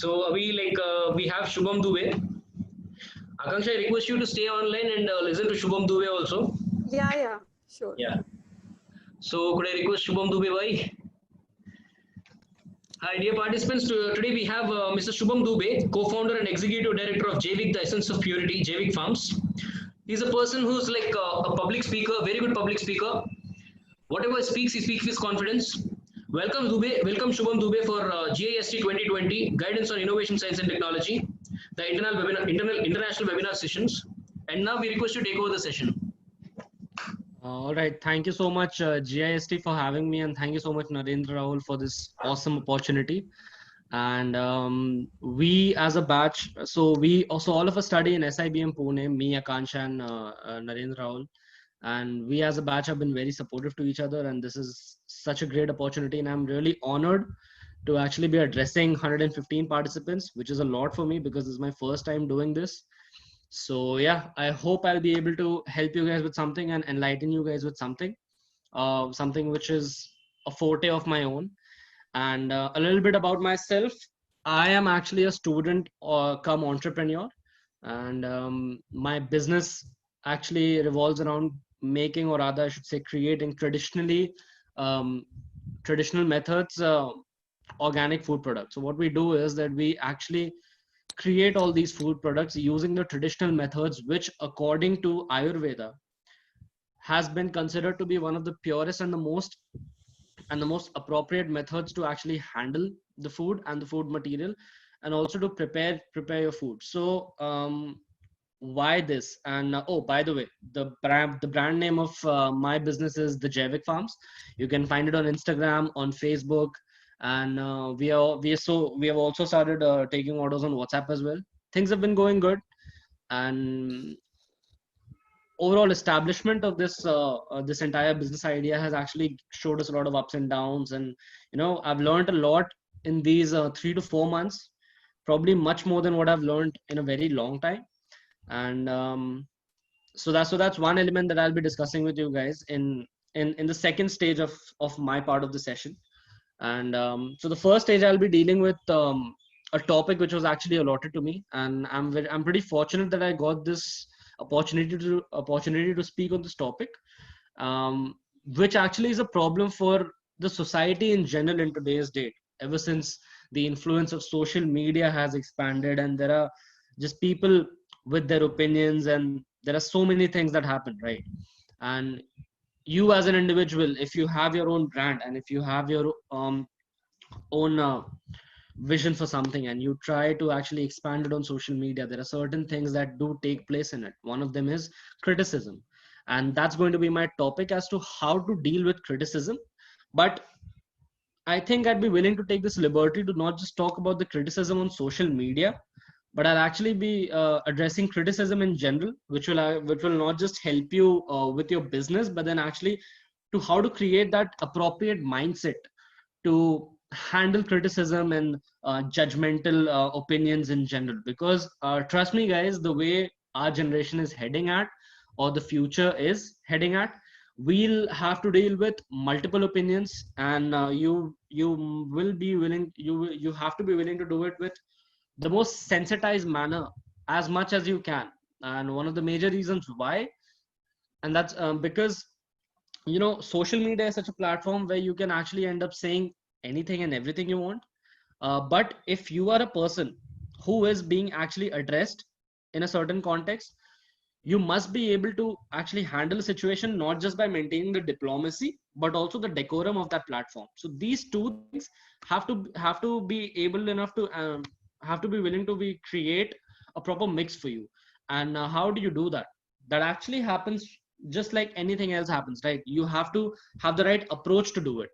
So we have Shubham Dubey. Akanksha, I request you to stay online and listen to Shubham Dubey also. Yeah, sure. Yeah. So could I request Shubham Dubey bhai? Hi, dear participants. Today we have Mr. Shubham Dubey, co-founder and executive director of Javik, the Essence of Purity, Javik Farms. He's a person who's a public speaker, very good public speaker. Whatever he speaks with confidence. Welcome Dubey, welcome Shubham Dubey for GIST 2020, Guidance on Innovation, Science and Technology, the international webinar sessions. And now we request you to take over the session. All right. Thank you so much, GIST, for having me, and thank you so much, Narendra Rahul, for this awesome opportunity. And we, as a batch, so we also all of us study in SIBM Pune, me, Akansha, and Narendra Rahul. And we, as a batch, have been very supportive to each other, and this is such a great opportunity. And I'm really honored to actually be addressing 115 participants, which is a lot for me because this is my first time doing this. So yeah, I hope I'll be able to help you guys with something and enlighten you guys with something, something which is a forte of my own. And a little bit about myself. I am actually a student or come entrepreneur, and my business actually revolves around making, or rather I should say creating, um, traditional methods, organic food products. So what we do is that we actually create all these food products using the traditional methods, which according to Ayurveda has been considered to be one of the purest and the most appropriate methods to actually handle the food and the food material, and also to prepare your food. So why this? And oh, by the way, the brand name of my business is the Javik Farms. You can find it on Instagram, on Facebook, and we have also started taking orders on WhatsApp as well. Things have been going good, and overall establishment of this entire business idea has actually showed us a lot of ups and downs. And I've learned a lot in these 3 to 4 months, probably much more than what I've learned in a very long time. And so that's one element that I'll be discussing with you guys in the second stage of my part of the session. And so the first stage I'll be dealing with a topic which was actually allotted to me, and I'm pretty fortunate that I got this opportunity to speak on this topic, which actually is a problem for the society in general in today's date. Ever since the influence of social media has expanded, and there are just people with their opinions, and there are so many things that happen, right? And you as an individual, if you have your own brand, and if you have your own vision for something, and you try to actually expand it on social media, there are certain things that do take place in it. One of them is criticism, and that's going to be my topic as to how to deal with criticism. But I think I'd be willing to take this liberty to not just talk about the criticism on social media, but I'll actually be addressing criticism in general, which will not just help you with your business, but then actually to how to create that appropriate mindset to handle criticism and judgmental opinions in general. Because trust me, guys, the way our generation is heading at, or the future is heading at, we'll have to deal with multiple opinions, and you will be willing you have to be willing to do it with the most sensitized manner as much as you can. And one of the major reasons why, and that's because social media is such a platform where you can actually end up saying anything and everything you want. But if you are a person who is being actually addressed in a certain context, you must be able to actually handle a situation not just by maintaining the diplomacy, but also the decorum of that platform. So these two things have to be able enough to have to be willing to be create a proper mix for you. And how do you do that? That actually happens just like anything else happens, right? You have to have the right approach to do it.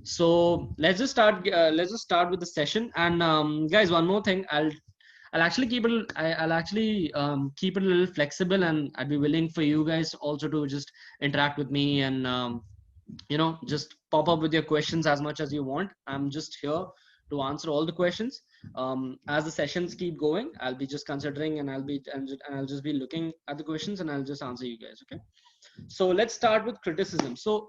So let's just start with the session. And guys, one more thing, I'll actually I'll actually keep it a little flexible, and I'd be willing for you guys also to just interact with me, and just pop up with your questions as much as you want. I'm just here to answer all the questions. As the sessions keep going, I'll be just considering, and I'll just be looking at the questions, and I'll just answer you guys. Okay. So let's start with criticism. So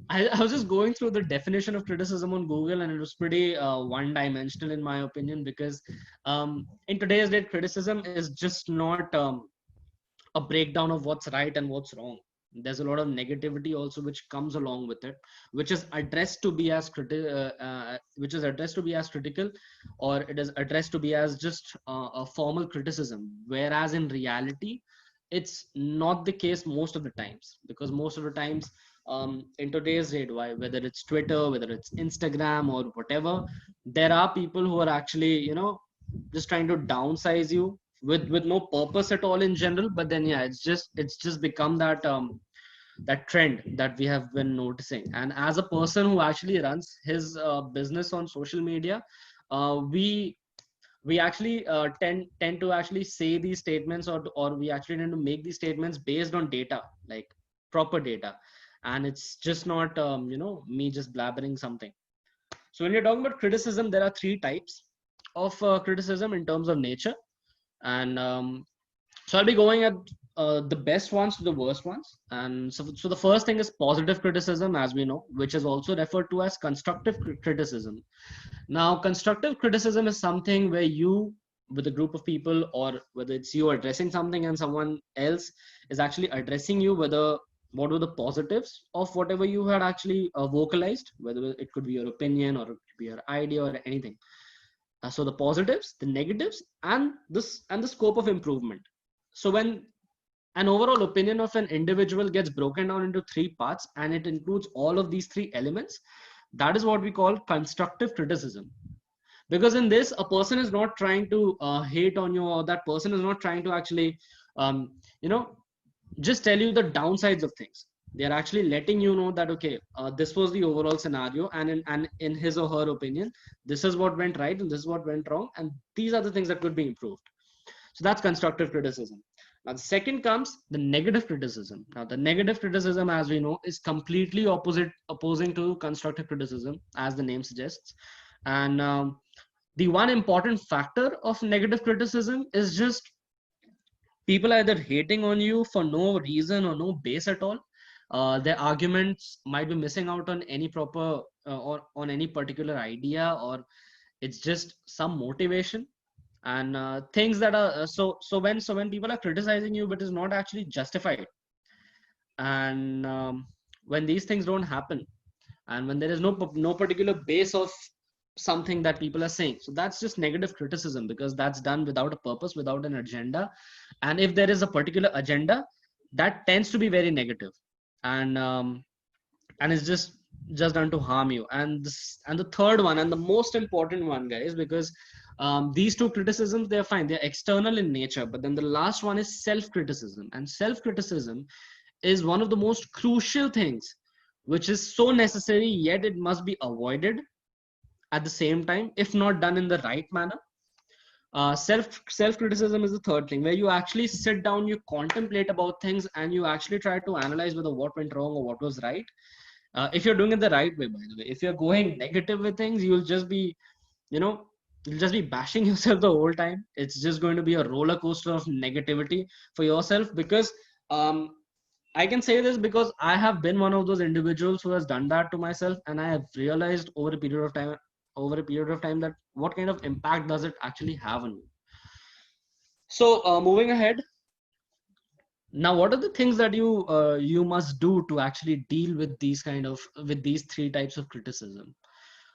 I was just going through the definition of criticism on Google, and it was pretty one-dimensional in my opinion, because in today's date, criticism is just not a breakdown of what's right and what's wrong. There's a lot of negativity also which comes along with it, which is addressed to be as which is addressed to be as critical, or it is addressed to be as just a formal criticism. Whereas in reality, it's not the case most of the times, because most of the times in today's date, whether it's Twitter, whether it's Instagram or whatever, there are people who are actually, just trying to downsize you with no purpose at all in general. But then yeah, it's just become that that trend that we have been noticing. And as a person who actually runs his business on social media, we actually tend to actually say these statements, or we actually tend to make these statements based on data, like proper data. And it's just not me just blabbering something. So when you're talking about criticism, there are three types of criticism in terms of nature. And so I'll be going at the best ones to the worst ones. And so the first thing is positive criticism, as we know, which is also referred to as constructive criticism. Now, constructive criticism is something where you, with a group of people, or whether it's you addressing something and someone else is actually addressing you, whether what were the positives of whatever you had actually vocalized, whether it could be your opinion or it could be your idea or anything. So the positives, the negatives, and the scope of improvement. So when an overall opinion of an individual gets broken down into three parts, and it includes all of these three elements, that is what we call constructive criticism. Because in this, a person is not trying to hate on you, or that person is not trying to actually um, you know just tell you the downsides of things. They are actually letting you know that, okay, this was the overall scenario, and in his or her opinion, this is what went right and this is what went wrong, and these are the things that could be improved. So that's constructive criticism. Now the second comes the negative criticism. Now the negative criticism, as we know, is completely opposing to constructive criticism, as the name suggests. And the one important factor of negative criticism is just people either hating on you for no reason or no base at all. Their arguments might be missing out on any proper or on any particular idea, or it's just some motivation. And things that are so when people are criticizing you but is not actually justified, and when these things don't happen, and when there is no particular base of something that people are saying, so that's just negative criticism, because that's done without a purpose, without an agenda. And if there is a particular agenda, that tends to be very negative, and it's just done to harm you. And the third one, and the most important one, guys, because these two criticisms, they're fine, they're external in nature, but then the last one is self-criticism. And self-criticism is one of the most crucial things, which is so necessary, yet it must be avoided at the same time, if not done in the right manner. Self criticism is the third thing, where you actually sit down, you contemplate about things, and you actually try to analyze whether what went wrong or what was right. If you're doing it the right way, by the way. If you're going negative with things, you'll just be, you know, you'll just be bashing yourself the whole time. It's just going to be a roller coaster of negativity for yourself. Because I can say this because I have been one of those individuals who has done that to myself, and I have realized over a period of time that what kind of impact does it actually have on you. So moving ahead, now what are the things that you must do to actually deal with these three types of criticism?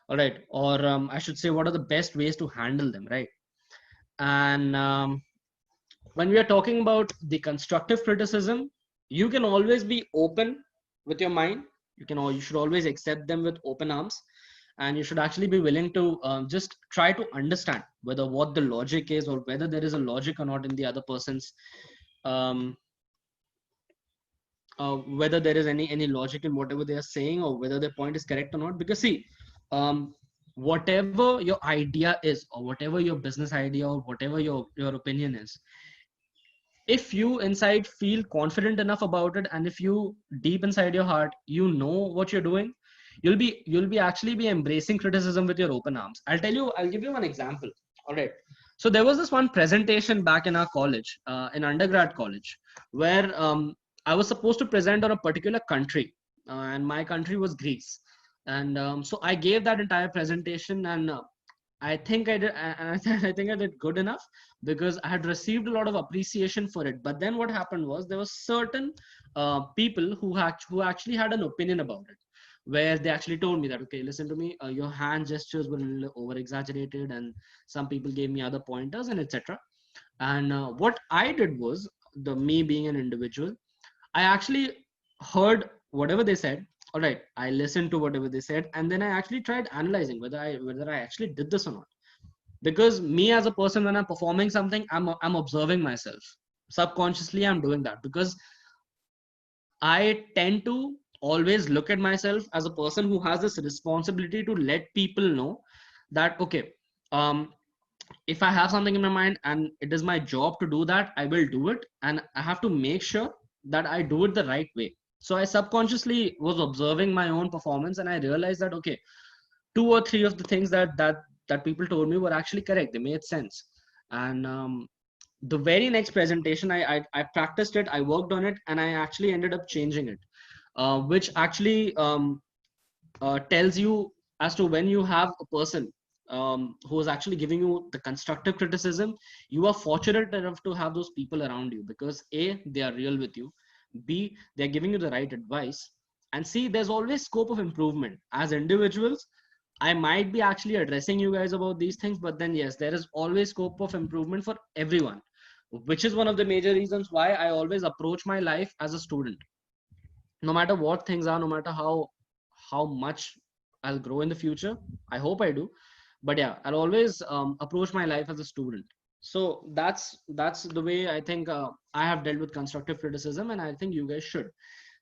All right, or I should say, what are the best ways to handle them, right? And when we are talking about the constructive criticism, you can always be open with your mind. You should always accept them with open arms, and you should actually be willing to just try to understand whether what the logic is, or whether there is a logic or not in the other person's um, whether there is any logic in whatever they are saying, or whether their point is correct or not. Because see, um, whatever your idea is, or whatever your business idea, or whatever your opinion is, if you inside feel confident enough about it, and if you deep inside your heart you know what you're doing, you'll be actually be embracing criticism with your open arms. I'll give you one example. All right, so there was this one presentation back in our college, in undergrad college, where I was supposed to present on a particular country. and my country was Greece. And so I gave that entire presentation, and I think I did, and I think I did good enough because I had received a lot of appreciation for it. But then what happened was there were certain people who actually had an opinion about it, where they actually told me that, okay, listen to me, your hand gestures were a little over exaggerated, and some people gave me other pointers and etc. And what I did was, the me being an individual, I actually heard whatever they said. All right, I listened to whatever they said, and then I actually tried analyzing whether I actually did this or not. Because me as a person, when I'm performing something, I'm observing myself. Subconsciously, I'm doing that because I tend to always look at myself as a person who has this responsibility to let people know that, okay, um, if I have something in my mind and it is my job to do that, I will do it. And I have to make sure that I do it the right way. So I subconsciously was observing my own performance, and I realized that, okay, two or three of the things that people told me were actually correct. They made sense. And the very next presentation, I practiced it, I worked on it, and I actually ended up changing it, which actually tells you as to when you have a person who is actually giving you the constructive criticism, you are fortunate enough to have those people around you, because A, they are real with you, B, they're giving you the right advice, and C, there's always scope of improvement. As individuals, I might be actually addressing you guys about these things, but then yes, there is always scope of improvement for everyone, which is one of the major reasons why I always approach my life as a student. No matter what things are, no matter how much I'll grow in the future, I hope I do, but yeah, I'll always approach my life as a student. So that's the way I think I have dealt with constructive criticism, and I think you guys should.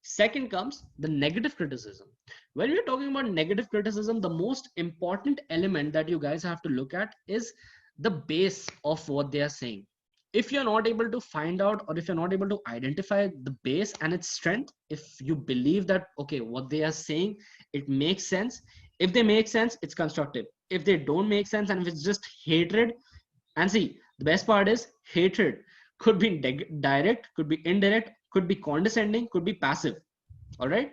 Second comes the negative criticism. When we're talking about negative criticism, the most important element that you guys have to look at is the base of what they are saying. If you're not able to find out, or if you're not able to identify the base and its strength, if you believe that, okay, what they are saying, it makes sense. If they make sense, it's constructive. If they don't make sense, and if it's just hatred, and see, the best part is hatred could be direct, could be indirect, could be condescending, could be passive. All right.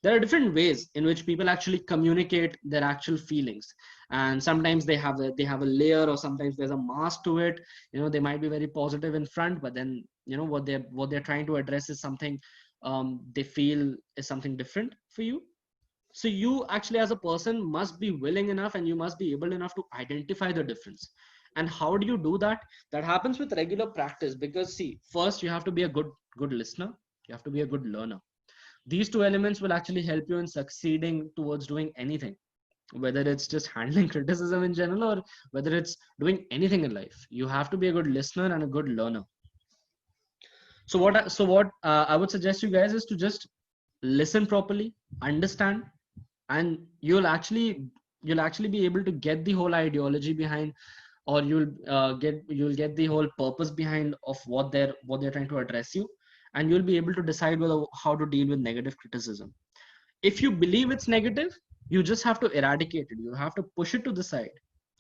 There are different ways in which people actually communicate their actual feelings, and sometimes they have a layer, or sometimes there's a mask to it. They might be very positive in front, but then what they're trying to address is something they feel is something different for you. So you actually, as a person, must be willing enough, and you must be able enough to identify the difference. And how do you do that? That happens with regular practice, because see, first you have to be a good listener, you have to be a good learner. These two elements will actually help you in succeeding towards doing anything, whether it's just handling criticism in general, or whether it's doing anything in life. You have to be a good listener and a good learner. So what I would suggest you guys is to just listen properly, understand, and you'll actually be able to get the whole ideology behind, or you'll get the whole purpose behind of what they're trying to address you, and you'll be able to decide whether how to deal with negative criticism. If you believe it's negative, you just have to eradicate it, you have to push it to the side.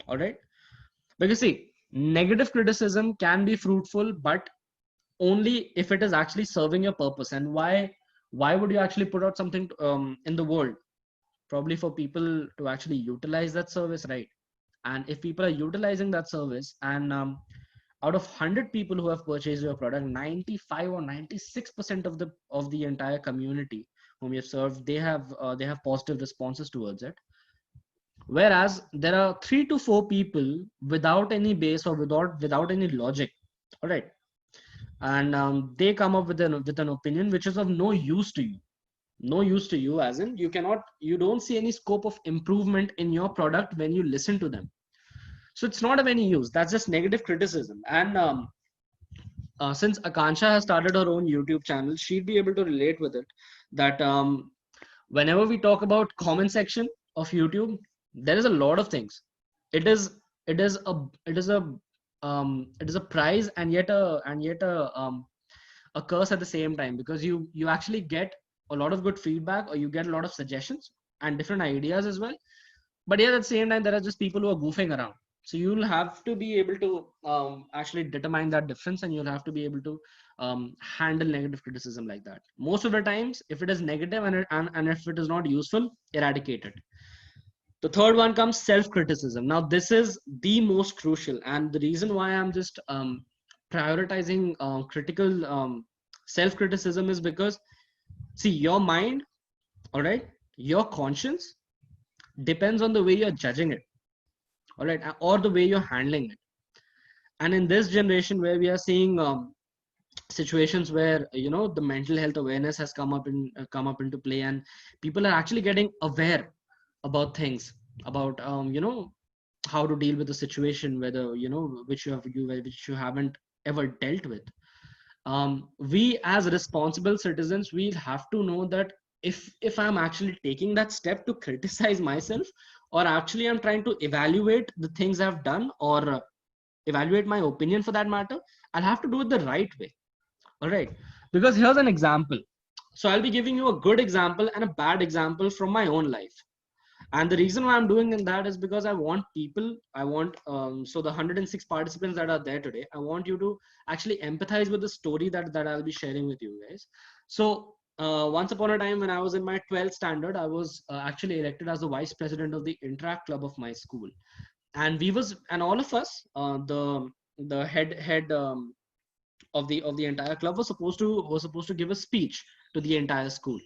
All right. Because see, negative criticism can be fruitful, but only if it is actually serving your purpose. And why would you actually put out something in the world? Probably for people to actually utilize that service, right? And if people are utilizing that service, and out of 100 people who have purchased your product, 95 or 96% of the entire community whom you serve, they have positive responses towards it. Whereas there are 3 to 4 people without any base, or without any logic. All right. And they come up with an opinion which is of no use to you. No use to you, as in you don't see any scope of improvement in your product when you listen to them. So it's not of any use. That's just negative criticism. And since Akansha has started her own YouTube channel, she'd be able to relate with it. That whenever we talk about comment section of YouTube, there is a lot of things. It is it is a it is a it is a prize, and yet a curse at the same time, because you actually get a lot of good feedback, or you get a lot of suggestions and different ideas as well. But yeah, at the same time, there are just people who are goofing around. So you'll have to be able to actually determine that difference, and you'll have to be able to handle negative criticism like that. Most of the times, if it is negative and if it is not useful, eradicate it. The third one comes self-criticism. Now, this is the most crucial, and the reason why I'm just prioritizing critical self-criticism is because, see, your mind, all right, your conscience depends on the way you're judging it, all right, or the way you're handling it. And in this generation where we are seeing situations where the mental health awareness has come up into play, and people are actually getting aware about things, about how to deal with the situation, whether which you haven't ever dealt with. We as responsible citizens, we have to know that if I'm actually taking that step to criticize myself, or actually I'm trying to evaluate the things I've done, or evaluate my opinion for that matter, I'll have to do it the right way. All right, because here's an example. So I'll be giving you a good example and a bad example from my own life. And the reason why I'm doing that is because I want people, I want so the 106 participants that are there today, I want you to actually empathize with the story that I'll be sharing with you guys. So once upon a time, when I was in my 12th standard, I was actually elected as the vice president of the interact club of my school. And all of us, the head of the entire club was supposed to give a speech to the entire school.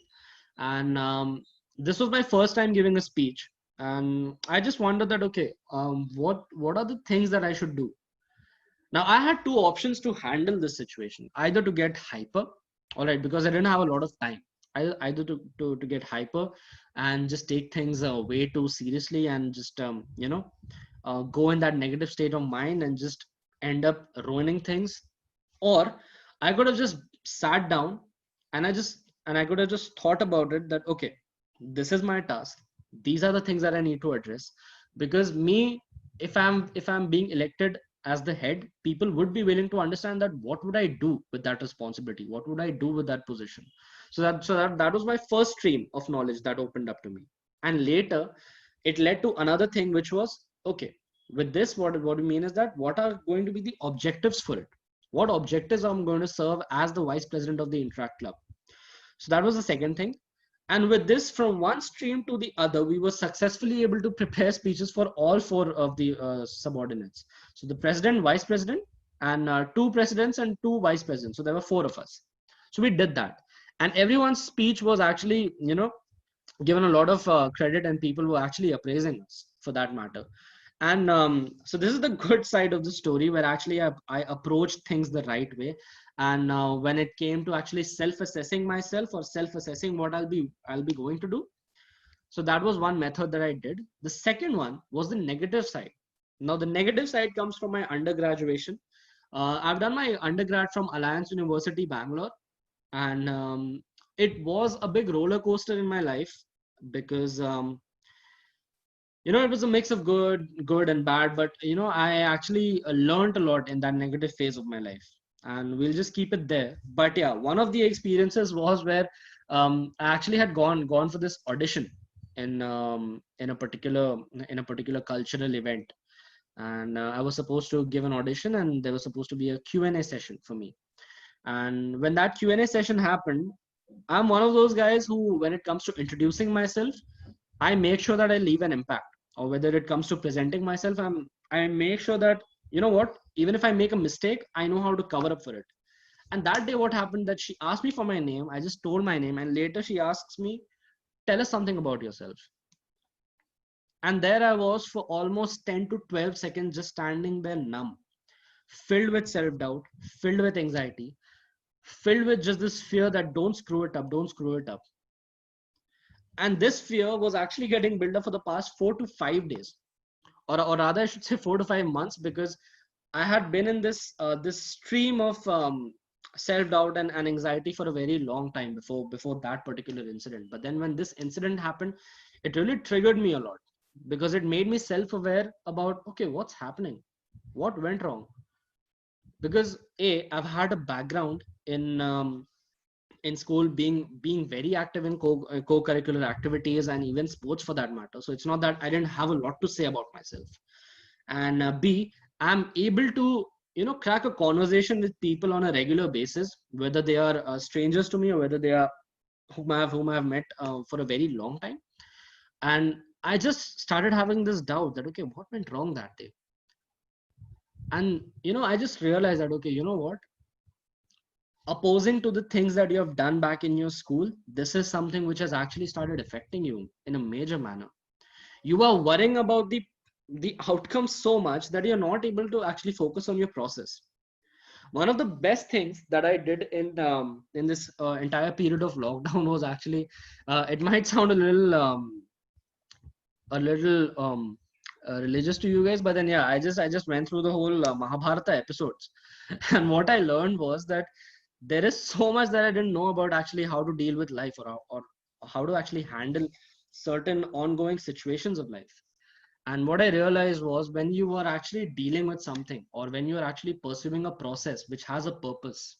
And this was my first time giving a speech, and I just wondered that, okay, what are the things that I should do. Now I had two options to handle this situation: either to get hyper, all right, because I didn't have a lot of time, either to get hyper and just take things way too seriously, and just go in that negative state of mind and just end up ruining things. Or I could have just sat down, and I could have just thought about it, that okay, this is my task, these are the things that I need to address. Because me, if I'm being elected as the head, people would be willing to understand that what would I do with that responsibility, what would I do with that position. So that was my first stream of knowledge that opened up to me. And later it led to another thing, which was, okay, with this, what we mean is that what are going to be the objectives for it, what objectives I'm going to serve as the vice president of the interact club. So that was the second thing. And with this, from one stream to the other, we were successfully able to prepare speeches for all four of the subordinates. So the president, vice president, and two presidents and two vice presidents. So there were four of us. So we did that. And everyone's speech was actually, given a lot of credit, and people were actually appraising us for that matter. And so this is the good side of the story, where actually I approached things the right way. And when it came to actually self-assessing myself, or self-assessing what I'll be going to do, so that was one method that I did. The second one was the negative side. Now the negative side comes from my undergraduation. I've done my undergrad from Alliance University, Bangalore. And it was a big roller coaster in my life, because it was a mix of good and bad. But I actually learned a lot in that negative phase of my life, and we'll just keep it there. But yeah, one of the experiences was where I actually had gone for this audition in a particular cultural event. And I was supposed to give an audition, and there was supposed to be a Q&A session for me. And when that Q&A session happened, I'm one of those guys who, when it comes to introducing myself, I make sure that I leave an impact. Or whether it comes to presenting myself, I make sure that, what, even if I make a mistake, I know how to cover up for it. And that day, what happened, that she asked me for my name, I just told my name, and later she asks me, tell us something about yourself. And there I was for almost 10 to 12 seconds, just standing there numb, filled with self-doubt, filled with anxiety, filled with just this fear that don't screw it up, don't screw it up. And this fear was actually getting built up for the past 4 to 5 days, or rather I should say 4 to 5 months, because I had been in this stream of self-doubt and anxiety for a very long time before that particular incident. But then when this incident happened, it really triggered me a lot, because it made me self-aware about, okay, what's happening, what went wrong. Because I've had a background in school, being very active in co-curricular activities, and even sports for that matter. So it's not that I didn't have a lot to say about myself. and B, I'm able to, crack a conversation with people on a regular basis, whether they are strangers to me or whether they are whom I have met for a very long time. And I just started having this doubt that, okay, what went wrong that day? And I just realized that, okay, you know what, opposing to the things that you have done back in your school, this is something which has actually started affecting you in a major manner. You are worrying about the outcome so much that you're not able to actually focus on your process. One of the best things that I did in this entire period of lockdown was actually, it might sound a little religious to you guys, but then yeah, I just went through the whole Mahabharata episodes, and what I learned was that there is so much that I didn't know about actually how to deal with life, or how to actually handle certain ongoing situations of life. And what I realized was, when you are actually dealing with something, or when you are actually pursuing a process which has a purpose,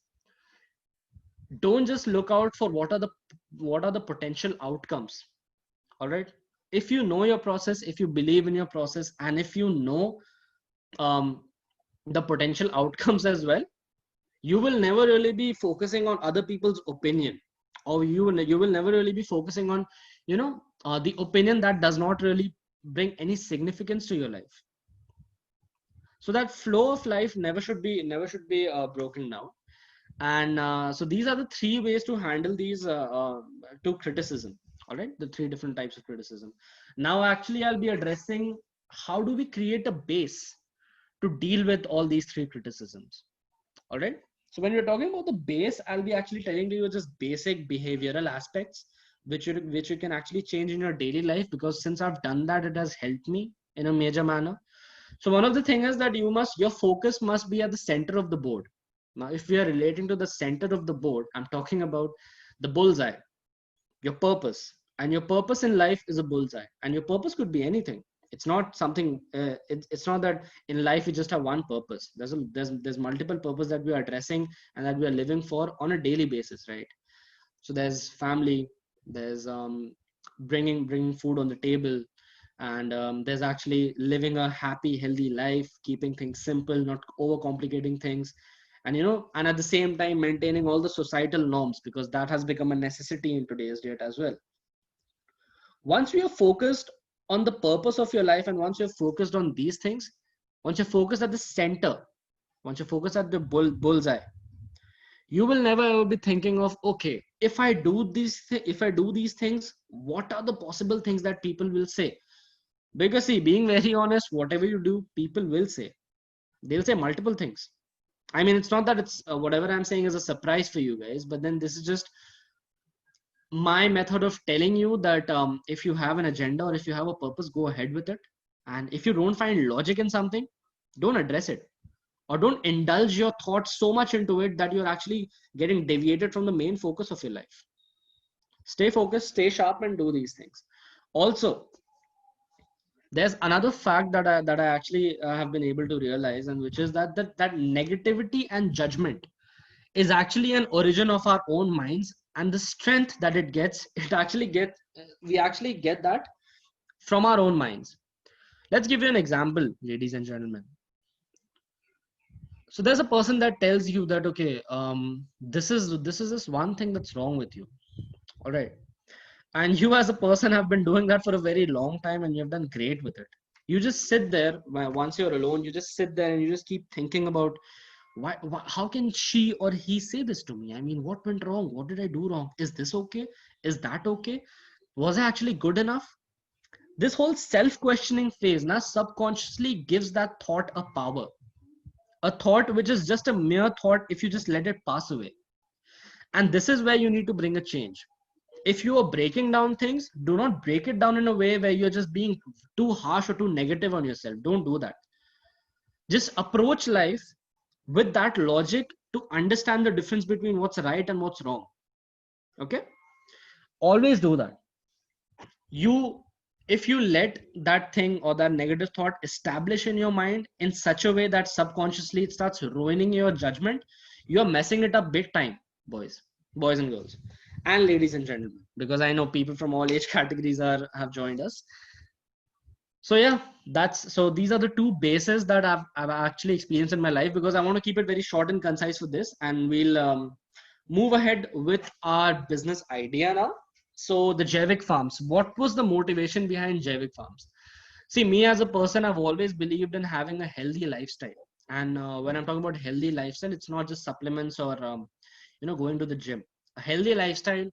don't just look out for what are the potential outcomes. All right. If you know your process, if you believe in your process, and if you know um, the potential outcomes as well, you will never really be focusing on other people's opinion, or you will never really be focusing on the opinion that does not really bring any significance to your life. So that flow of life never should be broken down. And so these are the three ways to handle these to criticism. All right, the three different types of criticism. Now actually I'll be addressing how do we create a base to deal with all these three criticisms. All right. So when we're talking about the base, I'll be actually telling you just basic behavioral aspects which you can actually change in your daily life, because since I've done that, it has helped me in a major manner. So one of the things is that your focus must be at the center of the board. Now, if we are relating to the center of the board, I'm talking about the bullseye, your purpose. And your purpose in life is a bullseye. And your purpose could be anything. It's not something. It's not that in life you just have one purpose. There's multiple purpose that we are addressing and that we are living for on a daily basis, right? So there's family, there's bringing food on the table, and there's actually living a happy, healthy life, keeping things simple, not overcomplicating things, and and at the same time maintaining all the societal norms, because that has become a necessity in today's date as well. Once you are focused on the purpose of your life, and once you're focused on these things, once you're focused at the center, once you're focused at the bullseye, you will never ever be thinking of, okay, if I do these things, what are the possible things that people will say? Because see, being very honest, whatever you do, people will say. They'll say multiple things. I mean, it's not that it's whatever I'm saying is a surprise for you guys, but then this is just my method of telling you that if you have an agenda or if you have a purpose, go ahead with it. And if you don't find logic in something, don't address it, or don't indulge your thoughts so much into it that you're actually getting deviated from the main focus of your life. Stay focused, stay sharp, and do these things. Also, there's another fact that I actually have been able to realize, and which is that negativity and judgment is actually an origin of our own minds, and the strength that it gets, we actually get that from our own minds. Let's give you an example, ladies and gentlemen. So there's a person that tells you that, okay, this is this one thing that's wrong with you. All right. And you as a person have been doing that for a very long time, and you've done great with it. You just sit there, once you're alone, you just sit there and you just keep thinking about why how can she or he say this to me? I mean, what went wrong? What did I do wrong? Is this okay? Is that okay? Was I actually good enough? This whole self-questioning phase now subconsciously gives that thought a power, a thought which is just a mere thought if you just let it pass away. And this is where you need to bring a change. If you are breaking down things, do not break it down in a way where you're just being too harsh or too negative on yourself. Don't do that. Just approach life with that logic to understand the difference between what's right and what's wrong. Okay? Always do that. If you let that thing or that negative thought establish in your mind in such a way that subconsciously it starts ruining your judgment, you're messing it up big time, boys and girls, and ladies and gentlemen, because I know people from all age categories have joined us. So yeah, these are the two bases that I've actually experienced in my life, because I want to keep it very short and concise for this, and we'll move ahead with our business idea now. So the Jaivik Farms, what was the motivation behind Jaivik Farms? See, me as a person, I've always believed in having a healthy lifestyle. And when I'm talking about healthy lifestyle, it's not just supplements or going to the gym. A healthy lifestyle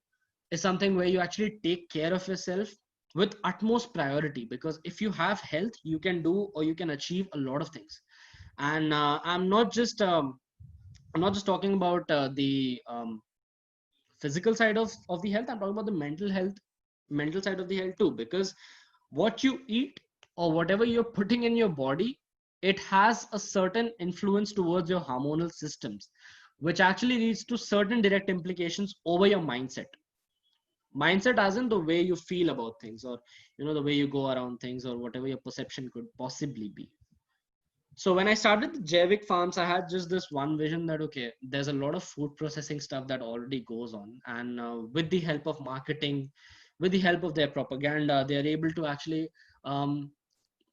is something where you actually take care of yourself with utmost priority, because if you have health, you can do or you can achieve a lot of things. And I'm not just talking about the physical side of the health. I'm talking about the mental side of the health too, because what you eat or whatever you're putting in your body, it has a certain influence towards your hormonal systems, which actually leads to certain direct implications over your mindset, as in the way you feel about things, or the way you go around things, or whatever your perception could possibly be. So when I started the Jaivik Farms, I had just this one vision that, okay, there's a lot of food processing stuff that already goes on, and with the help of marketing, with the help of their propaganda, they are able to actually um,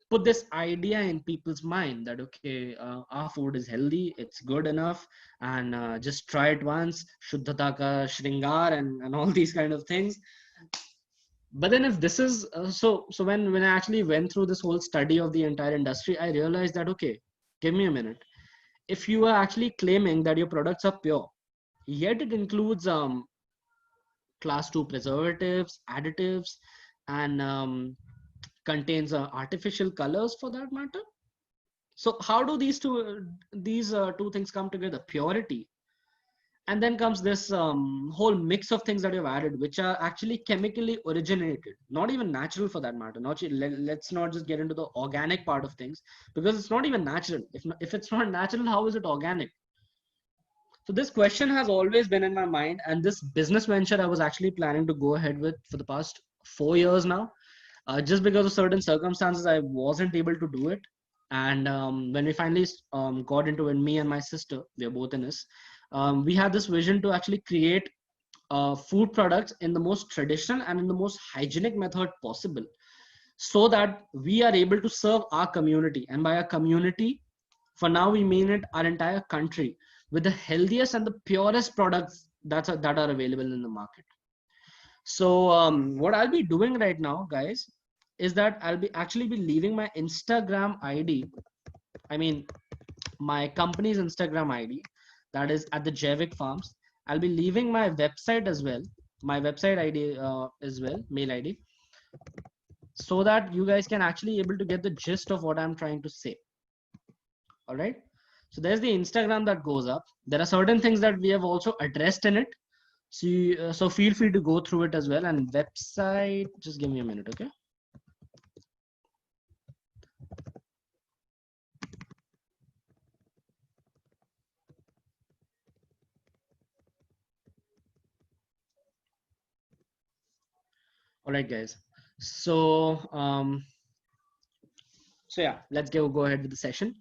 put this idea in people's mind that, okay, our food is healthy, it's good enough, and just try it once, shuddhata ka shringar, and all these kind of things. But then if this is so when I actually went through this whole study of the entire industry, I realized that, okay, give me a minute. If you are actually claiming that your products are pure, yet it includes class 2 preservatives, additives, and contains artificial colors for that matter. So how do these two things come together? Purity, and then comes this whole mix of things that you've added, which are actually chemically originated, not even natural for that matter. Let's not just get into the organic part of things, because it's not even natural. If it's not natural, how is it organic? So this question has always been in my mind, and this business venture I was actually planning to go ahead with for the past 4 years now. Just because of certain circumstances, I wasn't able to do it. And when we finally got into it, me and my sister, we are both in this, we had this vision to actually create food products in the most traditional and in the most hygienic method possible, so that we are able to serve our community. And by our community, for now, we mean it our entire country, with the healthiest and the purest products that are available in the market. So what I'll be doing right now, guys, is that I'll be actually be leaving my Instagram ID. I mean, my company's Instagram ID, that is at the Jaivik Farms. I'll be leaving my website as well, my website ID as well, mail ID, so that you guys can actually able to get the gist of what I'm trying to say. All right. So there's the Instagram that goes up. There are certain things that we have also addressed in it. So feel free to go through it as well. And website, just give me a minute, okay? All right, guys. So yeah, let's go ahead with the session.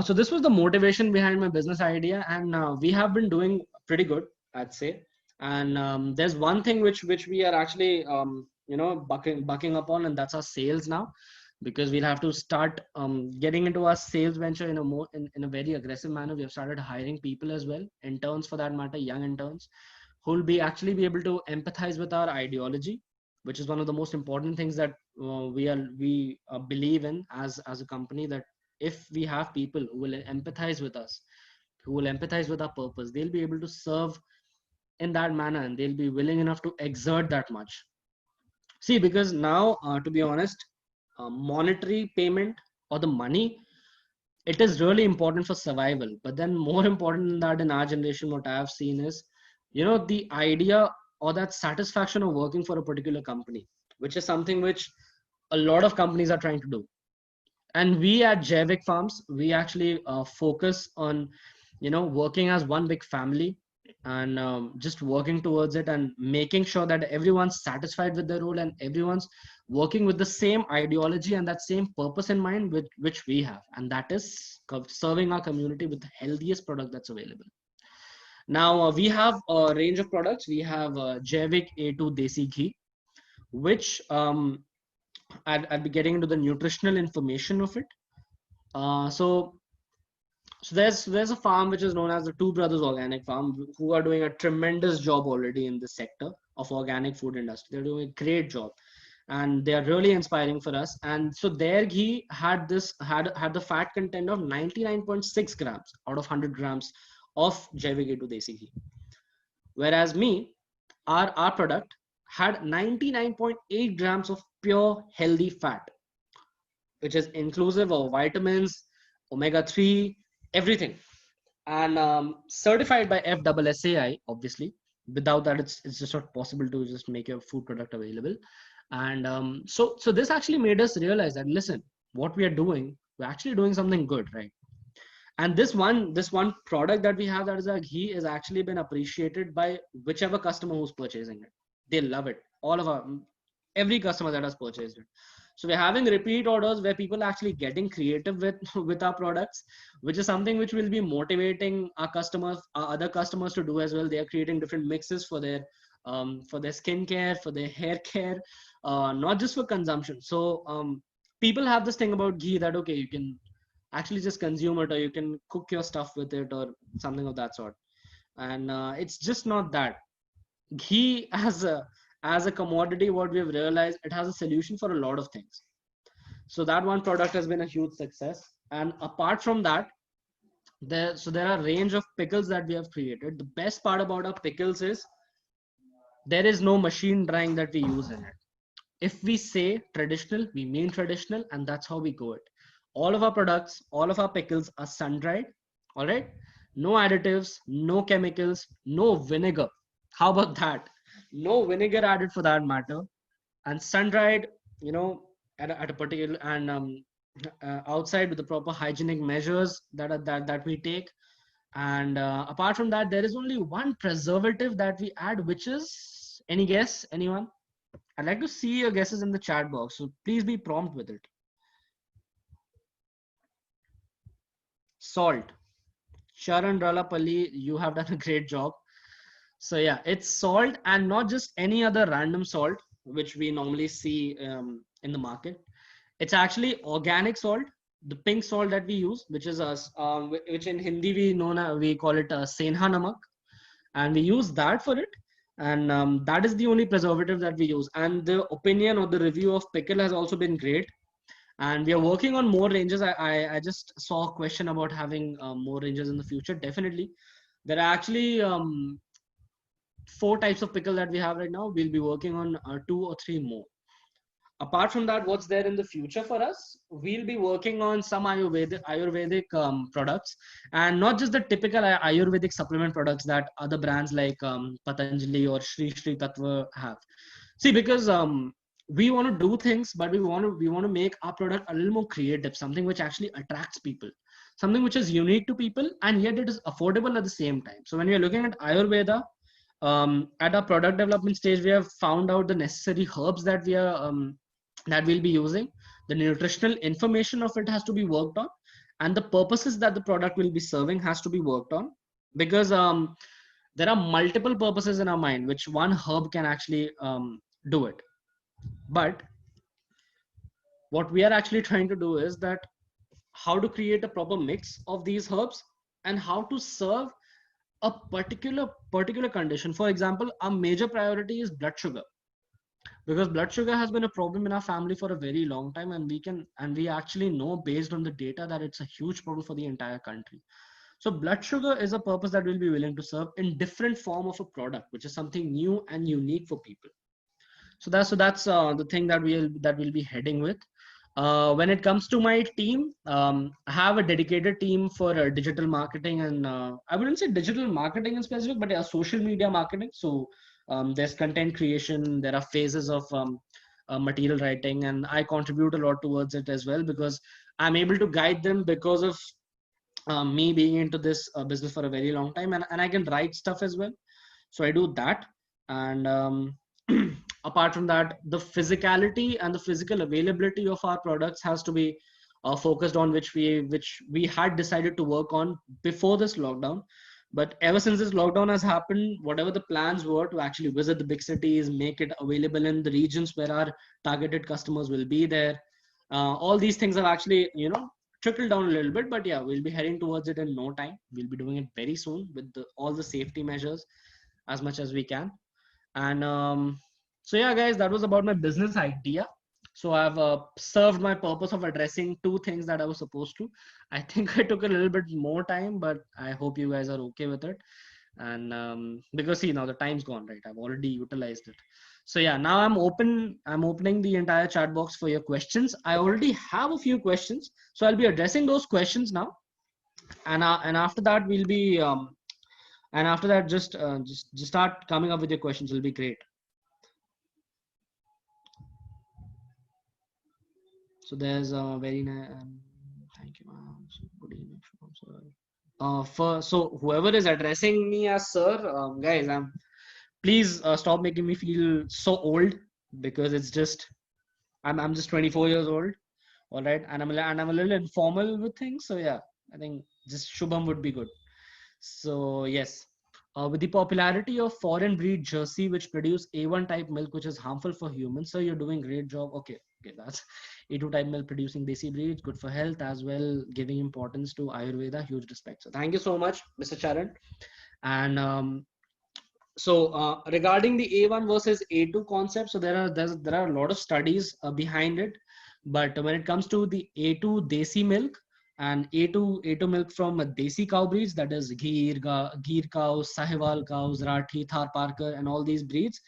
So this was the motivation behind my business idea, and we have been doing pretty good, I'd say. And there's one thing which we are actually bucking up on, and that's our sales now, because we'll have to start getting into our sales venture in a in a very aggressive manner. We have started hiring people as well, interns for that matter, young interns, who will be actually be able to empathize with our ideology, which is one of the most important things that we believe in as a company. That if we have people who will empathize with us, who will empathize with our purpose, they'll be able to serve in that manner, and they'll be willing enough to exert that much. See, because now, to be honest, monetary payment or the money, it is really important for survival. But then more important than that in our generation, what I have seen is, the idea or that satisfaction of working for a particular company, which is something which a lot of companies are trying to do. And we at Jaivik Farms, we actually focus on, working as one big family, and just working towards it, and making sure that everyone's satisfied with their role, and everyone's working with the same ideology and that same purpose in mind, which we have, and that is serving our community with the healthiest product that's available. Now we have a range of products. We have Jaivik A2 Desi Ghee, which I'd be getting into the nutritional information of it. So there's a farm which is known as the Two Brothers Organic Farm, who are doing a tremendous job already in this sector of organic food industry. They're doing a great job, and they are really inspiring for us. And so their ghee had the fat content of 99.6 grams out of 100 grams of Jaivik A2 Desi ghee. Whereas our product had 99.8 grams of pure healthy fat, which is inclusive of vitamins, omega-3, everything, and certified by FSSAI, obviously. Without that, it's just not possible to just make your food product available. And so this actually made us realize that, listen, what we are doing, we're actually doing something good, right? And this one product that we have, that is our ghee, is actually been appreciated by whichever customer who's purchasing it. They love it. All of our every customer that has purchased it. So we're having repeat orders where people are actually getting creative with with our products, which is something which will be motivating our customers, our other customers, to do as well. They are creating different mixes for their skincare, for their hair care, not just for consumption. So people have this thing about ghee that, okay, you can actually just consume it, or you can cook your stuff with it, or something of that sort. And it's just not that. Ghee as a commodity, what we've realized, it has a solution for a lot of things. So that one product has been a huge success. And apart from that, there are a range of pickles that we have created. The best part about our pickles is there is no machine drying that we use in it. If we say traditional, we mean traditional, and that's how we go it. All of our products, all of our pickles are sun dried. All right, no additives, no chemicals, no vinegar. How about that? No vinegar added for that matter, and sun dried, you know, at a particular, and outside with the proper hygienic measures that we take. And apart from that, there is only one preservative that we add, which is, any guess, anyone? I'd like to see your guesses in the chat box, so please be prompt with it. Salt. Sharon Ralapalli, you have done a great job. So yeah, it's salt, and not just any other random salt which we normally see in the market. It's actually organic salt, the pink salt that we use, which is which in Hindi we call it senha namak, and we use that for it. And that is the only preservative that we use. And the opinion or the review of pickle has also been great. And we are working on more ranges. I just saw a question about having more ranges in the future. Definitely, there are actually 4 types of pickle that we have right now. We'll be working on 2 or 3 more. Apart from that, what's there in the future for us? We'll be working on some Ayurvedic products, and not just the typical Ayurvedic supplement products that other brands like Patanjali or Shri Shri Tattva have. See, because we want to do things, but we want to make our product a little more creative, something which actually attracts people, something which is unique to people, and yet it is affordable at the same time. So when we are looking at Ayurveda, at our product development stage, we have found out the necessary herbs that we'll be using. The nutritional information of it has to be worked on, and the purposes that the product will be serving has to be worked on, because there are multiple purposes in our mind which one herb can actually do it. But what we are actually trying to do is that how to create a proper mix of these herbs, and how to serve a particular condition. For example, our major priority is blood sugar, because blood sugar has been a problem in our family for a very long time, and we actually know, based on the data, that it's a huge problem for the entire country. So blood sugar is a purpose that we'll be willing to serve in different form of a product, which is something new and unique for people. So that's the thing that we'll be heading with. When it comes to my team, I have a dedicated team for digital marketing, and I wouldn't say digital marketing in specific, but social media marketing. So there's content creation, there are phases of material writing, and I contribute a lot towards it as well, because I'm able to guide them because of me being into this business for a very long time, and I can write stuff as well. So I do that. And apart from that, the physicality and the physical availability of our products has to be focused on, which we had decided to work on before this lockdown, But ever since this lockdown has happened, whatever the plans were to actually visit the big cities, make it available in the regions where our targeted customers will be there, all these things have actually, trickled down a little bit. But yeah, we'll be heading towards it in no time. We'll be doing it very soon with all the safety measures as much as we can. And so yeah, guys, that was about my business idea. So I've served my purpose of addressing two things that I was supposed to. I think I took a little bit more time, but I hope you guys are okay with it. And because see, now the time's gone, right? I've already utilized it. So yeah, now I'm opening the entire chat box for your questions. I already have a few questions, so I'll be addressing those questions now. And after that we'll be and after that just start coming up with your questions. Will be great. So there's a very nice, thank you, ma'am. So good evening, sir. So whoever is addressing me as sir, guys, please stop making me feel so old, because it's just I'm just 24 years old, all right, and I'm a little informal with things. So yeah, I think just Shubham would be good. So yes, with the popularity of foreign breed Jersey, which produce A1 type milk, which is harmful for humans. So you're doing great job. Okay, that's A2 type milk producing desi breeds, good for health as well, giving importance to Ayurveda. Huge respect. So thank you so much, Mr. Charan. And regarding the A1 versus A2 concept, so there are a lot of studies behind it. But when it comes to the A2 desi milk and A2 milk from desi cow breeds, that is Gir cows, Sahiwal cows, Rathi, Thar Parker, and all these breeds,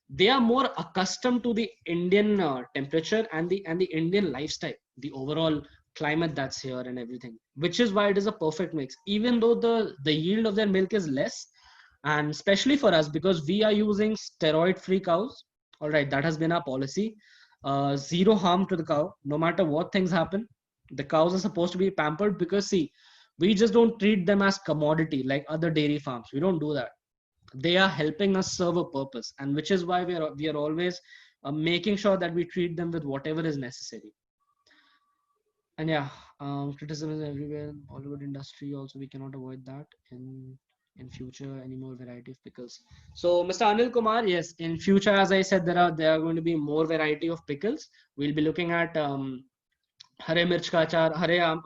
they are more accustomed to the Indian temperature and the Indian lifestyle, the overall climate that's here and everything, which is why it is a perfect mix. Even though the yield of their milk is less, and especially for us, because we are using steroid free cows, all right, that has been our policy. Zero harm to the cow, no matter what things happen. The cows are supposed to be pampered, because see, we just don't treat them as commodity like other dairy farms. We don't do that. They are helping us serve a purpose, and which is why we are always making sure that we treat them with whatever is necessary. And yeah, criticism is everywhere in Bollywood industry also. We cannot avoid that in future, any more variety of pickles. So Mr. Anil Kumar, yes, in future, as I said, there are going to be more variety of pickles. We'll be looking at hare mirch ka achar, hare aam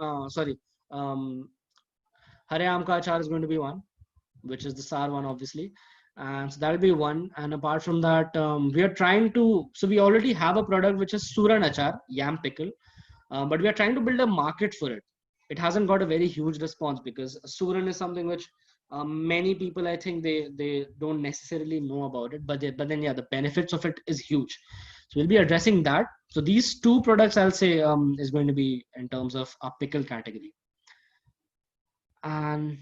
ka achar is going to be one, which is the sour one, obviously. And so that'll be one. And apart from that, we are trying to, so we already have a product which is Suran Achar, yam pickle, but we are trying to build a market for it. It hasn't got a very huge response, because Suran is something which many people, I think they don't necessarily know about it, but then yeah, the benefits of it is huge. So we'll be addressing that. So these two products, I'll say, is going to be in terms of a pickle category. And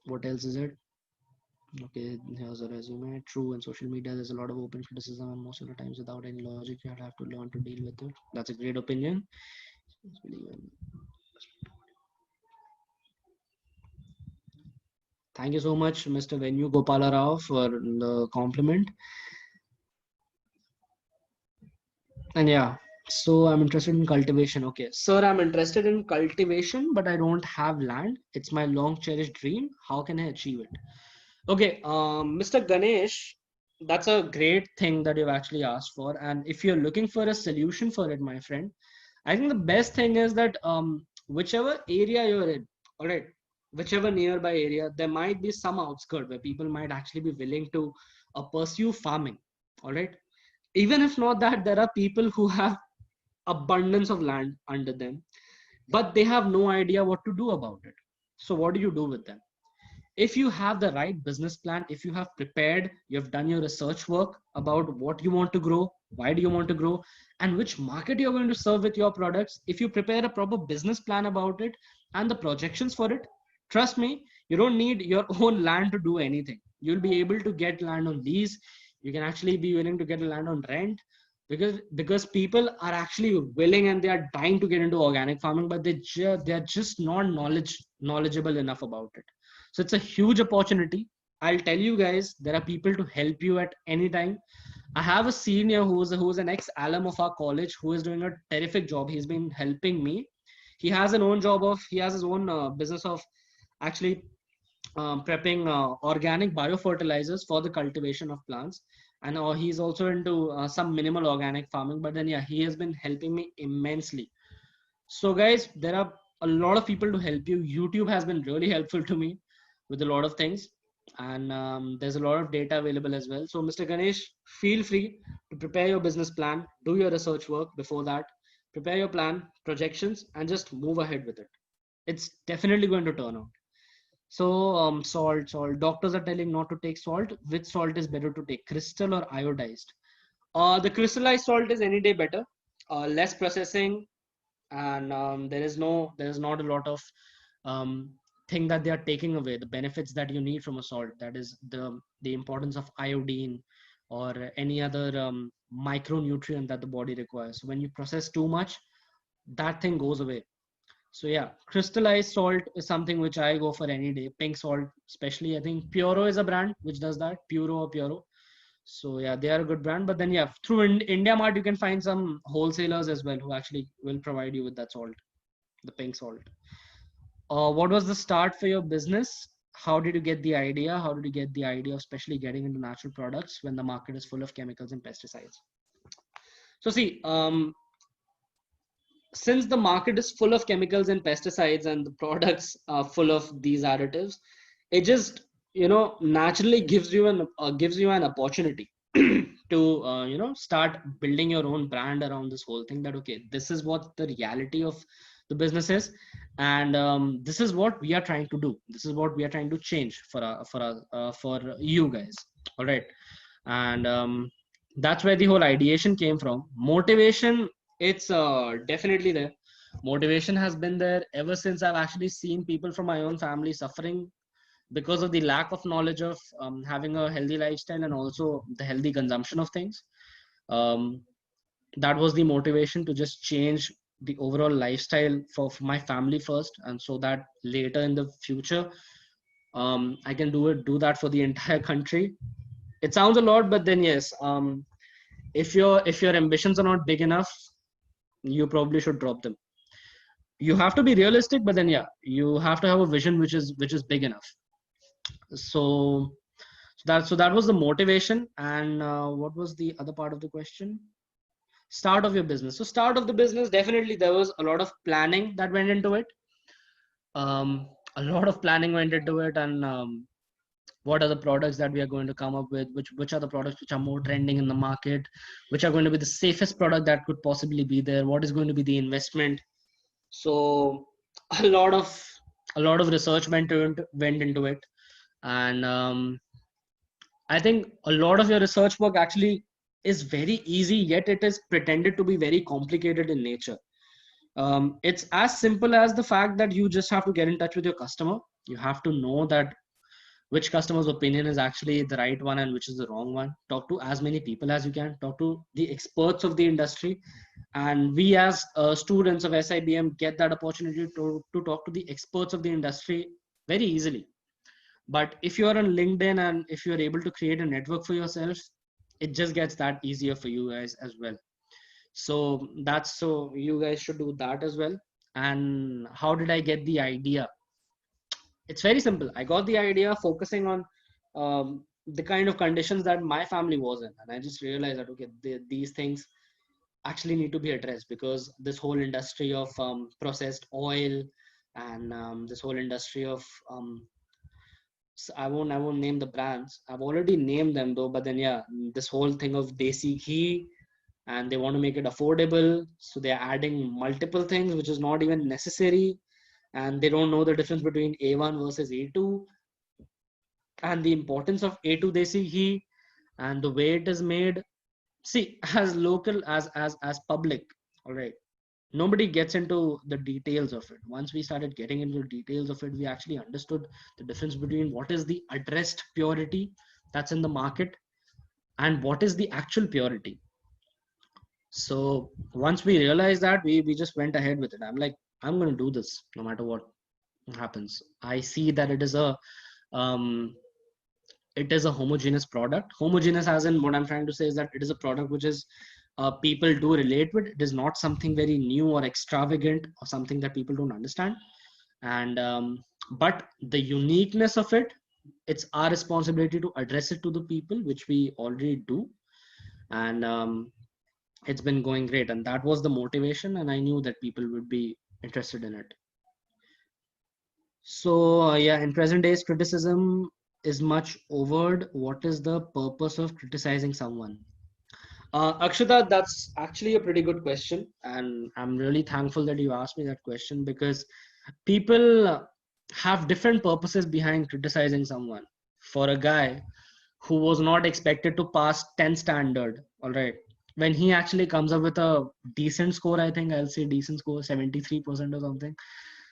what else is it? Okay, here's a resume. True, in social media, there's a lot of open criticism, and most of the times, without any logic, you have to learn to deal with it. That's a great opinion. Thank you so much, Mr. Venu Gopala Rao, for the compliment. And yeah, so I'm interested in cultivation. Okay, sir, I'm interested in cultivation, but I don't have land. It's my long cherished dream. How can I achieve it? Okay, Mr. Ganesh, that's a great thing that you've actually asked for. And if you're looking for a solution for it, my friend, I think the best thing is that whichever area you're in, all right, whichever nearby area, there might be some outskirt where people might actually be willing to pursue farming, all right. Even if not that, there are people who have abundance of land under them, but they have no idea what to do about it. So what do you do with them? If you have the right business plan, if you have prepared, you have done your research work about what you want to grow, why do you want to grow, and which market you're going to serve with your products, if you prepare a proper business plan about it and the projections for it, trust me, you don't need your own land to do anything. You'll be able to get land on lease. You can actually be willing to get land on rent, because people are actually willing and they are dying to get into organic farming, but they're just not knowledgeable enough about it. So it's a huge opportunity. I'll tell you guys, there are people to help you at any time. I have a senior who's an ex-alum of our college who is doing a terrific job. He's been helping me. He has his own business of actually prepping organic biofertilizers for the cultivation of plants. And he's also into some minimal organic farming. But then, yeah, he has been helping me immensely. So, guys, there are a lot of people to help you. YouTube has been really helpful to me with a lot of things. And there's a lot of data available as well. So, Mr. Ganesh, feel free to prepare your business plan, do your research work before that, prepare your plan, projections, and just move ahead with it. It's definitely going to turn out. So, salt. Doctors are telling not to take salt. Which salt is better to take, crystal or iodized? The crystallized salt is any day better. Less processing, and there is not a lot of um, thing that they are taking away. The benefits that you need from a salt, that is the importance of iodine or any other micronutrient that the body requires. So when you process too much, that thing goes away. So yeah, crystallized salt is something which I go for any day. Pink salt, especially. I think Puro is a brand which does that. Puro or Puro. So yeah, they are a good brand. But then yeah, through India Mart, you can find some wholesalers as well who actually will provide you with that salt, the pink salt. What was the start for your business? How did you get the idea? How did you get the idea of especially getting into natural products when the market is full of chemicals and pesticides? So see, since the market is full of chemicals and pesticides and the products are full of these additives, it just naturally gives you an opportunity to start building your own brand around this whole thing, that okay, this is what the reality of the business is, and this is what we are trying to do, this is what we are trying to change for you guys. All right. And that's where the whole ideation came from. Motivation, it's definitely there. Motivation has been there ever since I've actually seen people from my own family suffering because of the lack of knowledge of having a healthy lifestyle and also the healthy consumption of things. um, that was the motivation to just change the overall lifestyle for my family first, and so that later in the future I can do that for the entire country. It sounds a lot, but then yes, if your ambitions are not big enough, you probably should drop them. You have to be realistic, but then yeah, you have to have a vision which is big enough. So that was the motivation. And what was the other part of the question? Start of your business. So start of the business, definitely there was a lot of planning that went into it. A lot of planning went into it. And what are the products that we are going to come up with, which are the products which are more trending in the market, which are going to be the safest product that could possibly be there, what is going to be the investment. So a lot of research went into it. And I think a lot of your research work actually is very easy, yet it is pretended to be very complicated in nature. It's as simple as the fact that you just have to get in touch with your customer. You have to know that which customer's opinion is actually the right one and which is the wrong one. Talk to as many people as you can. Talk to the experts of the industry. And we as students of SIBM get that opportunity to talk to the experts of the industry very easily. But if you are on LinkedIn and if you're able to create a network for yourself, it just gets that easier for you guys as well. So you guys should do that as well. And how did I get the idea? It's very simple. I got the idea focusing on the kind of conditions that my family was in, and I just realized that okay, these things actually need to be addressed, because this whole industry of processed oil and this whole industry of I won't name the brands. I've already named them though, but then yeah, this whole thing of desi ghee, and they want to make it affordable, so they're adding multiple things which is not even necessary, and they don't know the difference between A1 versus A2 and the importance of A2 desi ghee and the way it is made. See, as local as public, all right, nobody gets into the details of it. Once we started getting into the details of it, we actually understood the difference between what is the addressed purity that's in the market and what is the actual purity. So once we realized that, we just went ahead with it. I'm like, I'm going to do this no matter what happens. I see that um, it is a homogeneous product. Homogeneous as in, what I'm trying to say is that it is a product which is people do relate with. It is not something very new or extravagant or something that people don't understand. And but the uniqueness of it, it's our responsibility to address it to the people, which we already do. And it's been going great, and that was the motivation, and I knew that people would be interested in it. So yeah, in present days, criticism is much overed. What is the purpose of criticizing someone? Akshita, that's actually a pretty good question, and I'm really thankful that you asked me that question, because people have different purposes behind criticizing someone. For a guy who was not expected to pass 10 standard, all right, when he actually comes up with a decent score, I think I'll say decent score, 73% or something.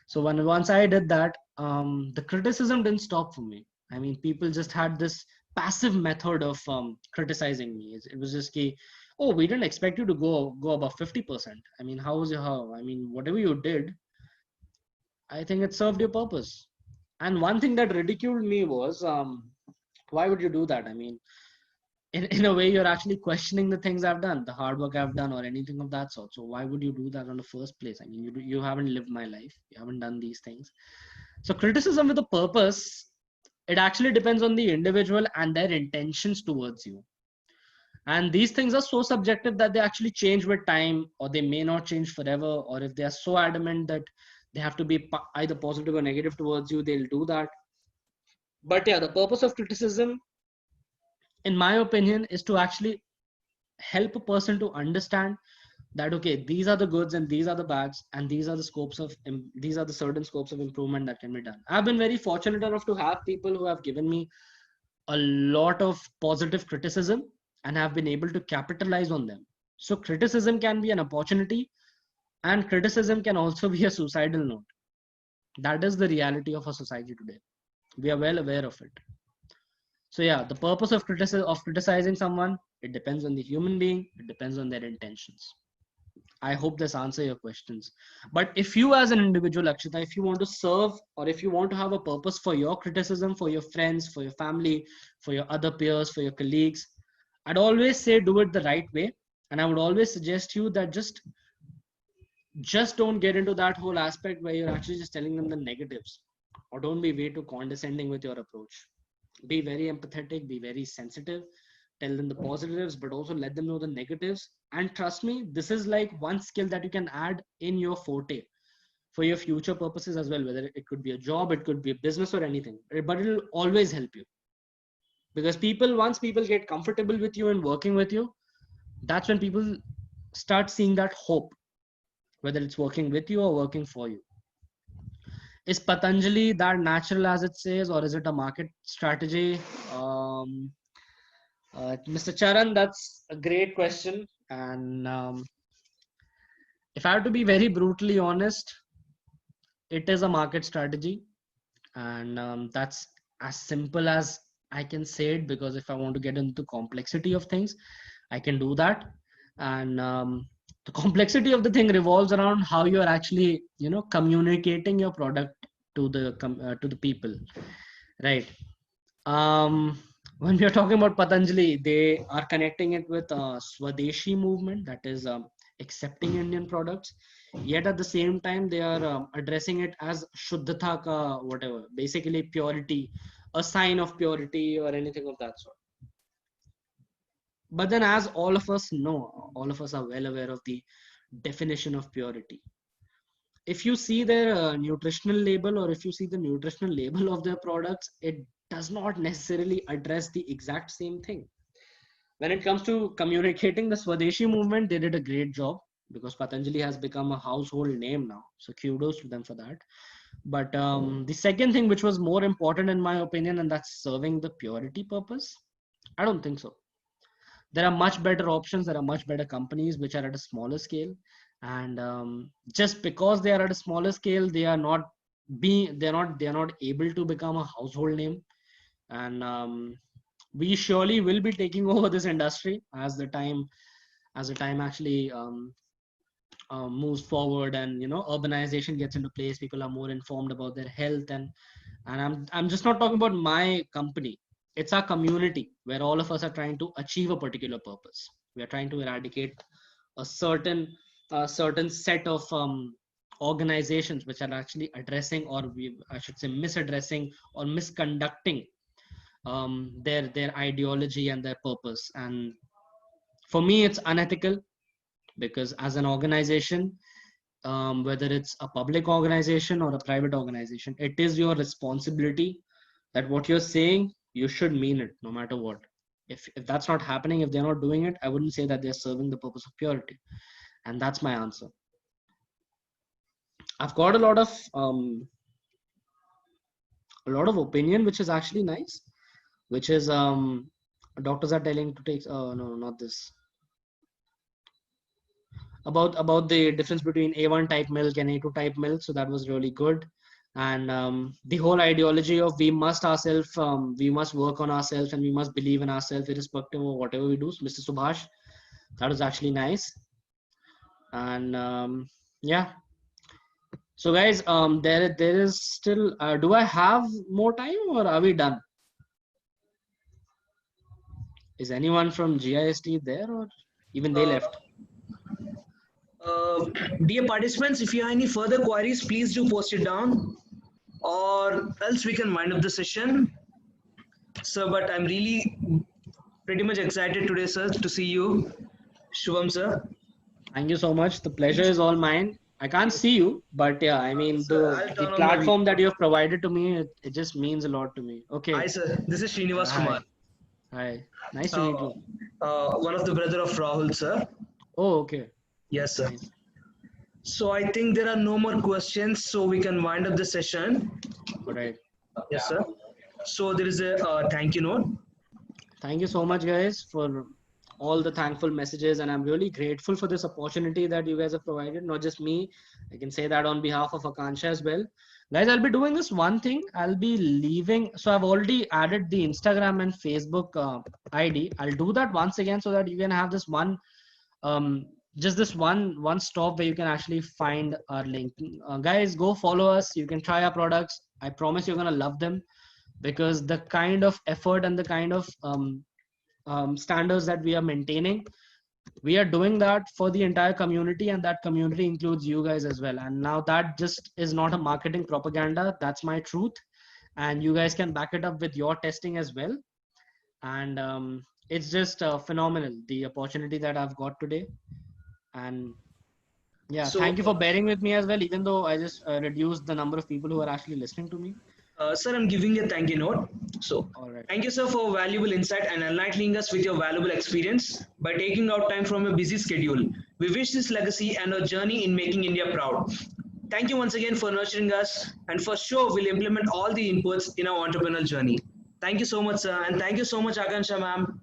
So once I did that, the criticism didn't stop for me. I mean, people just had this passive method of criticizing me. It was just ki, oh, we didn't expect you to go above 50%. I mean, how was your how? I mean, whatever you did, I think it served your purpose. And one thing that ridiculed me was, why would you do that? I mean, in a way, you're actually questioning the things I've done, the hard work I've done, or anything of that sort. So why would you do that in the first place? I mean, you haven't lived my life, you haven't done these things. So criticism with a purpose, it actually depends on the individual and their intentions towards you. And these things are so subjective that they actually change with time, or they may not change forever. Or if they are so adamant that they have to be either positive or negative towards you, they'll do that. But yeah, the purpose of criticism, in my opinion, is to actually help a person to understand that, okay, these are the goods and these are the bads, and these are the scopes of these are the certain scopes of improvement that can be done. I've been very fortunate enough to have people who have given me a lot of positive criticism and have been able to capitalize on them. So criticism can be an opportunity, and criticism can also be a suicidal note. That is the reality of our society today. We are well aware of it. So yeah, the purpose of criticizing someone, it depends on the human being, it depends on their intentions. I hope this answer your questions. But if you as an individual, Akshita, if you want to serve, or if you want to have a purpose for your criticism, for your friends, for your family, for your other peers, for your colleagues, I'd always say do it the right way. And I would always suggest you that just don't get into that whole aspect where you're actually just telling them the negatives, or don't be way too condescending with your approach. Be very empathetic, be very sensitive, tell them the positives, but also let them know the negatives. And trust me, this is like one skill that you can add in your forte for your future purposes as well, whether it could be a job, it could be a business, or anything, but it'll always help you. Because once people get comfortable with you and working with you, that's when people start seeing that hope, whether it's working with you or working for you. Is Patanjali that natural as it says, or is it a market strategy? um, Mr. Charan, that's a great question. And if I have to be very brutally honest, it is a market strategy. And that's as simple as I can say it, because if I want to get into the complexity of things, I can do that. And the complexity of the thing revolves around how you're actually, communicating your product to the people, right? Um, when we are talking about Patanjali, they are connecting it with a Swadeshi movement, that is accepting Indian products. Yet at the same time, they are addressing it as Shuddhata ka whatever, basically purity, a sign of purity or anything of that sort. But then, as all of us know, all of us are well aware of the definition of purity. If you see their nutritional label, or if you see the nutritional label of their products, it does not necessarily address the exact same thing. When it comes to communicating the Swadeshi movement, they did a great job, because Patanjali has become a household name now. So kudos to them for that. But the second thing, which was more important in my opinion, and that's serving the purity purpose, I don't think so. There are much better options. There are much better companies which are at a smaller scale. And just because they are at a smaller scale, they're not able to become a household name. And we surely will be taking over this industry as the time actually moves forward, and urbanization gets into place. People are more informed about their health. And I'm just not talking about my company. It's our community, where all of us are trying to achieve a particular purpose. We are trying to eradicate a certain set of organizations which are actually addressing, or I should say misaddressing or misconducting their ideology and their purpose. And for me, it's unethical, because as an organization, whether it's a public organization or a private organization, it is your responsibility that what you're saying, you should mean it no matter what. If that's not happening, if they're not doing it, I wouldn't say that they're serving the purpose of purity. And that's my answer. I've got a lot of opinion, which is actually nice, which is doctors are telling to take no, not this, about the difference between A1 type milk and A2 type milk. So that was really good. And the whole ideology of we must work on ourselves, and we must believe in ourselves irrespective of whatever we do. So Mr. Subhash, that was actually nice. And yeah. So guys, there is still, do I have more time, or are we done? Is anyone from GIST there, or even they left? Dear participants, if you have any further queries, please do post it down, or else we can wind up the session. Sir, but I'm really pretty much excited today, sir, to see you. Shubham, sir. Thank you so much. The pleasure is all mine. I can't see you, but yeah, I mean, the platform that you have provided to me, it just means a lot to me. Okay. Hi, sir. This is Srinivas Kumar. Hi. Nice to meet you. One of the brother of Rahul, sir. Oh, okay. Yes, sir. Nice. So I think there are no more questions, so we can wind up the session. All right. Yes, sir. So there is a thank you note. Thank you so much, guys, for all the thankful messages, and I'm really grateful for this opportunity that you guys have provided. Not just me, I can say that on behalf of Akansha as well. Guys, I'll be doing this one thing. I'll be leaving. So I've already added the Instagram and Facebook ID. I'll do that once again so that you can have this one, just this one stop where you can actually find our link. Guys, go follow us. You can try our products. I promise you're gonna love them, because the kind of effort and the kind of standards that we are maintaining, we are doing that for the entire community, and that community includes you guys as well. And now that just is not a marketing propaganda, that's my truth, and you guys can back it up with your testing as well. And it's just phenomenal, the opportunity that I've got today. And yeah, so, thank you for bearing with me as well, even though I just reduced the number of people who are actually listening to me. Sir, I'm giving a thank you note. So, thank you, sir, for valuable insight and enlightening us with your valuable experience by taking out time from a busy schedule. We wish this legacy and our journey in making India proud. Thank you once again for nurturing us, and for sure we'll implement all the inputs in our entrepreneurial journey. Thank you so much, sir, and thank you so much, Akansha ma'am.